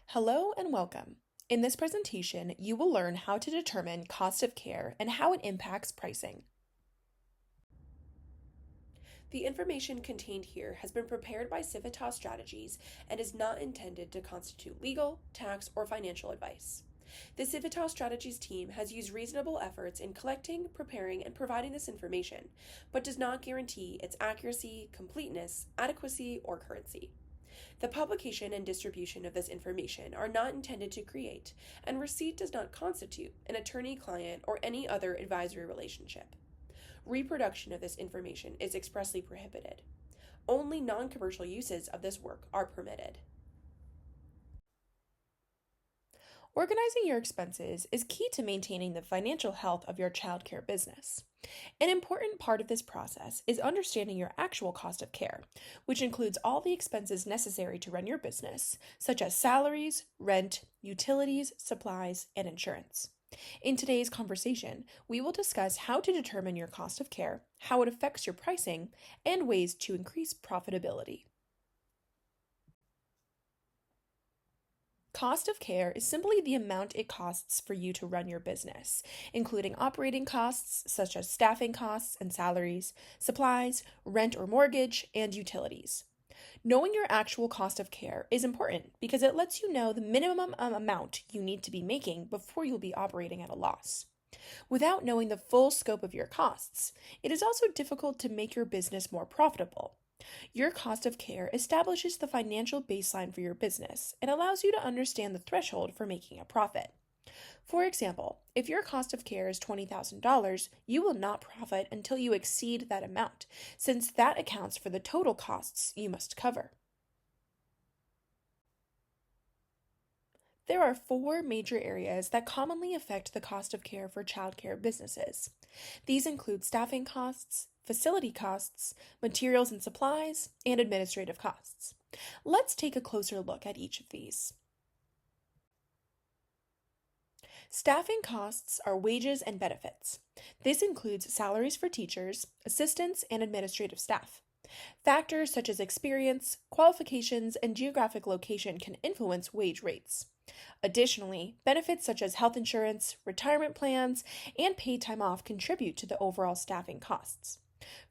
Hello and welcome. In this presentation, you will learn how to determine cost of care and how it impacts pricing. The information contained here has been prepared by Civitas Strategies and is not intended to constitute legal, tax, or financial advice. The Civitas Strategies team has used reasonable efforts in collecting, preparing, and providing this information, but does not guarantee its accuracy, completeness, adequacy, or currency. The publication and distribution of this information are not intended to create, and receipt does not constitute, an attorney client or any other advisory relationship. Reproduction of this information is expressly prohibited. Only non commercial uses of this work are permitted. Organizing your expenses is key to maintaining the financial health of your childcare business. An important part of this process is understanding your actual cost of care, which includes all the expenses necessary to run your business, such as salaries, rent, utilities, supplies, and insurance. In today's conversation, we will discuss how to determine your cost of care, how it affects your pricing, and ways to increase profitability. Cost of care is simply the amount it costs for you to run your business, including operating costs such as staffing costs and salaries, supplies, rent or mortgage, and utilities. Knowing your actual cost of care is important because it lets you know the minimum amount you need to be making before you'll be operating at a loss. Without knowing the full scope of your costs, it is also difficult to make your business more profitable. Your cost of care establishes the financial baseline for your business and allows you to understand the threshold for making a profit. For example, if your cost of care is $20,000, you will not profit until you exceed that amount, since that accounts for the total costs you must cover. There are four major areas that commonly affect the cost of care for childcare businesses. These include staffing costs, facility costs, materials and supplies, and administrative costs. Let's take a closer look at each of these. Staffing costs are wages and benefits. This includes salaries for teachers, assistants, and administrative staff. Factors such as experience, qualifications, and geographic location can influence wage rates. Additionally, benefits such as health insurance, retirement plans, and paid time off contribute to the overall staffing costs.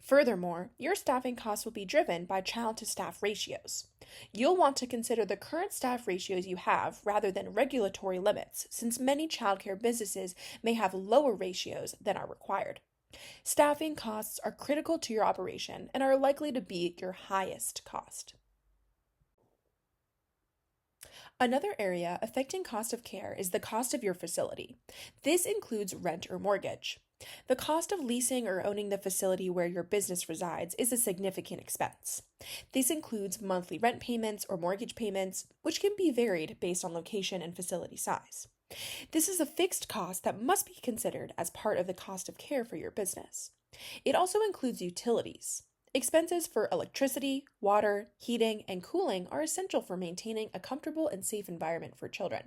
Furthermore, your staffing costs will be driven by child to staff ratios. You'll want to consider the current staff ratios you have rather than regulatory limits, since many childcare businesses may have lower ratios than are required. Staffing costs are critical to your operation and are likely to be your highest cost. Another area affecting cost of care is the cost of your facility. This includes rent or mortgage. The cost of leasing or owning the facility where your business resides is a significant expense. This includes monthly rent payments or mortgage payments, which can be varied based on location and facility size. This is a fixed cost that must be considered as part of the cost of care for your business. It also includes utilities. Expenses for electricity, water, heating, and cooling are essential for maintaining a comfortable and safe environment for children.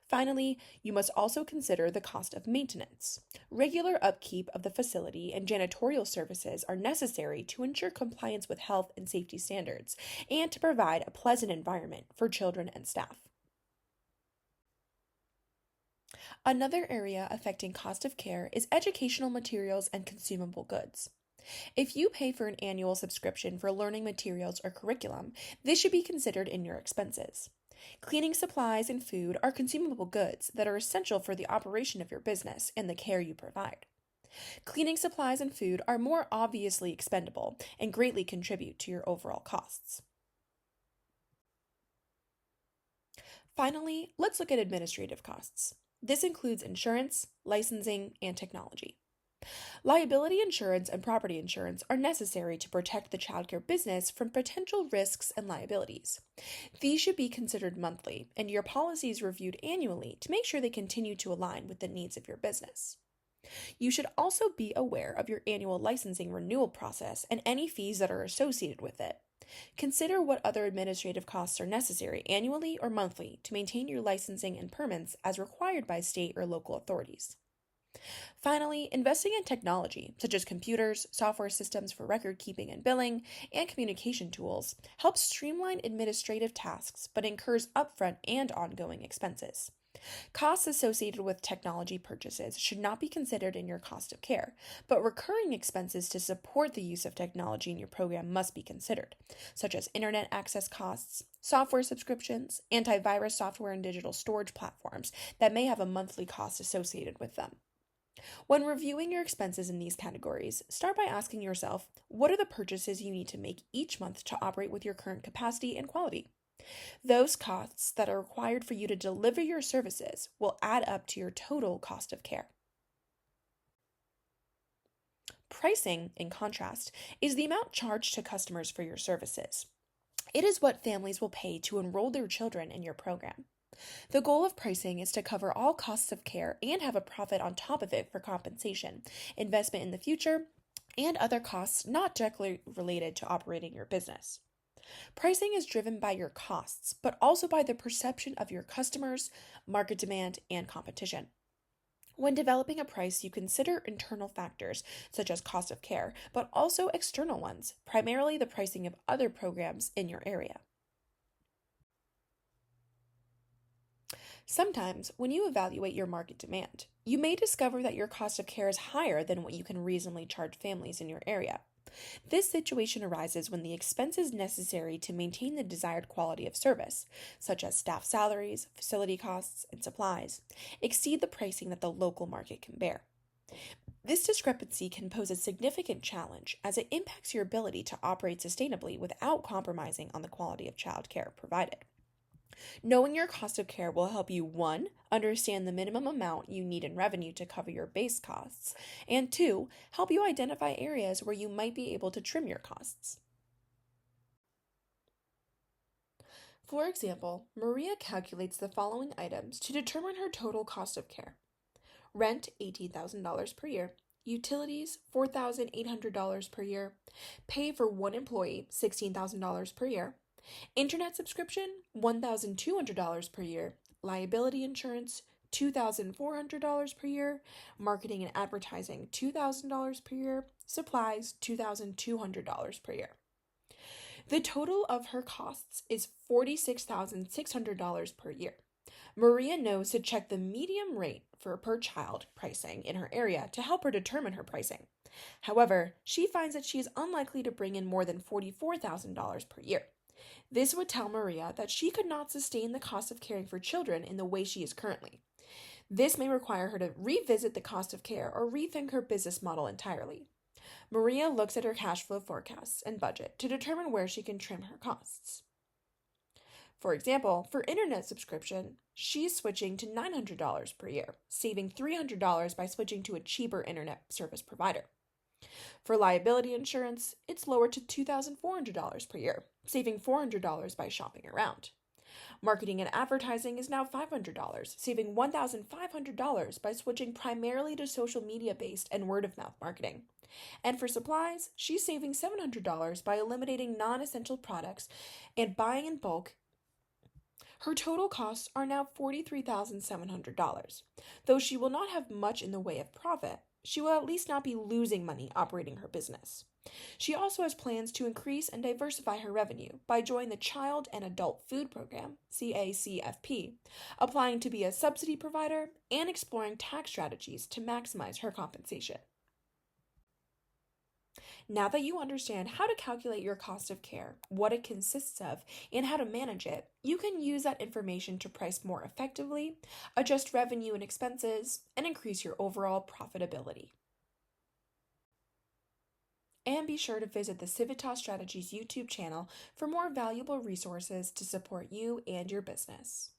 Finally, you must also consider the cost of maintenance. Regular upkeep of the facility and janitorial services are necessary to ensure compliance with health and safety standards and to provide a pleasant environment for children and staff. Another area affecting cost of care is educational materials and consumable goods. If you pay for an annual subscription for learning materials or curriculum, this should be considered in your expenses. Cleaning supplies and food are consumable goods that are essential for the operation of your business and the care you provide. Cleaning supplies and food are more obviously expendable and greatly contribute to your overall costs. Finally, let's look at administrative costs. This includes insurance, licensing, and technology. Liability insurance and property insurance are necessary to protect the childcare business from potential risks and liabilities. These should be considered monthly, and your policies reviewed annually to make sure they continue to align with the needs of your business. You should also be aware of your annual licensing renewal process and any fees that are associated with it. Consider what other administrative costs are necessary annually or monthly to maintain your licensing and permits as required by state or local authorities. Finally, investing in technology, such as computers, software systems for record keeping and billing, and communication tools, helps streamline administrative tasks but incurs upfront and ongoing expenses. Costs associated with technology purchases should not be considered in your cost of care, but recurring expenses to support the use of technology in your program must be considered, such as internet access costs, software subscriptions, antivirus software, and digital storage platforms that may have a monthly cost associated with them. When reviewing your expenses in these categories, start by asking yourself, what are the purchases you need to make each month to operate with your current capacity and quality? Those costs that are required for you to deliver your services will add up to your total cost of care. Pricing, in contrast, is the amount charged to customers for your services. It is what families will pay to enroll their children in your program. The goal of pricing is to cover all costs of care and have a profit on top of it for compensation, investment in the future, and other costs not directly related to operating your business. Pricing is driven by your costs, but also by the perception of your customers, market demand, and competition. When developing a price, you consider internal factors such as cost of care, but also external ones, primarily the pricing of other programs in your area. Sometimes, when you evaluate your market demand, you may discover that your cost of care is higher than what you can reasonably charge families in your area. This situation arises when the expenses necessary to maintain the desired quality of service, such as staff salaries, facility costs, and supplies, exceed the pricing that the local market can bear. This discrepancy can pose a significant challenge as it impacts your ability to operate sustainably without compromising on the quality of child care provided. Knowing your cost of care will help you 1. Understand the minimum amount you need in revenue to cover your base costs, and 2. Help you identify areas where you might be able to trim your costs. For example, Maria calculates the following items to determine her total cost of care. Rent, $18,000 per year. Utilities, $4,800 per year. Pay for one employee, $16,000 per year. Internet subscription, $1,200 per year. Liability insurance, $2,400 per year. Marketing and advertising, $2,000 per year. Supplies, $2,200 per year. The total of her costs is $46,600 per year. Maria knows to check the median rate for per child pricing in her area to help her determine her pricing. However, she finds that she is unlikely to bring in more than $44,000 per year. This would tell Maria that she could not sustain the cost of caring for children in the way she is currently. This may require her to revisit the cost of care or rethink her business model entirely. Maria looks at her cash flow forecasts and budget to determine where she can trim her costs. For example, for internet subscription, she's switching to $900 per year, saving $300 by switching to a cheaper internet service provider. For liability insurance, it's lowered to $2,400 per year, saving $400 by shopping around. Marketing and advertising is now $500, saving $1,500 by switching primarily to social media-based and word-of-mouth marketing. And for supplies, she's saving $700 by eliminating non-essential products and buying in bulk. Her total costs are now $43,700. Though she will not have much in the way of profit, she will at least not be losing money operating her business. She also has plans to increase and diversify her revenue by joining the Child and Adult Food Program, CACFP, applying to be a subsidy provider, and exploring tax strategies to maximize her compensation. Now that you understand how to calculate your cost of care, what it consists of, and how to manage it, you can use that information to price more effectively, adjust revenue and expenses, and increase your overall profitability. And be sure to visit the Civitas Strategies YouTube channel for more valuable resources to support you and your business.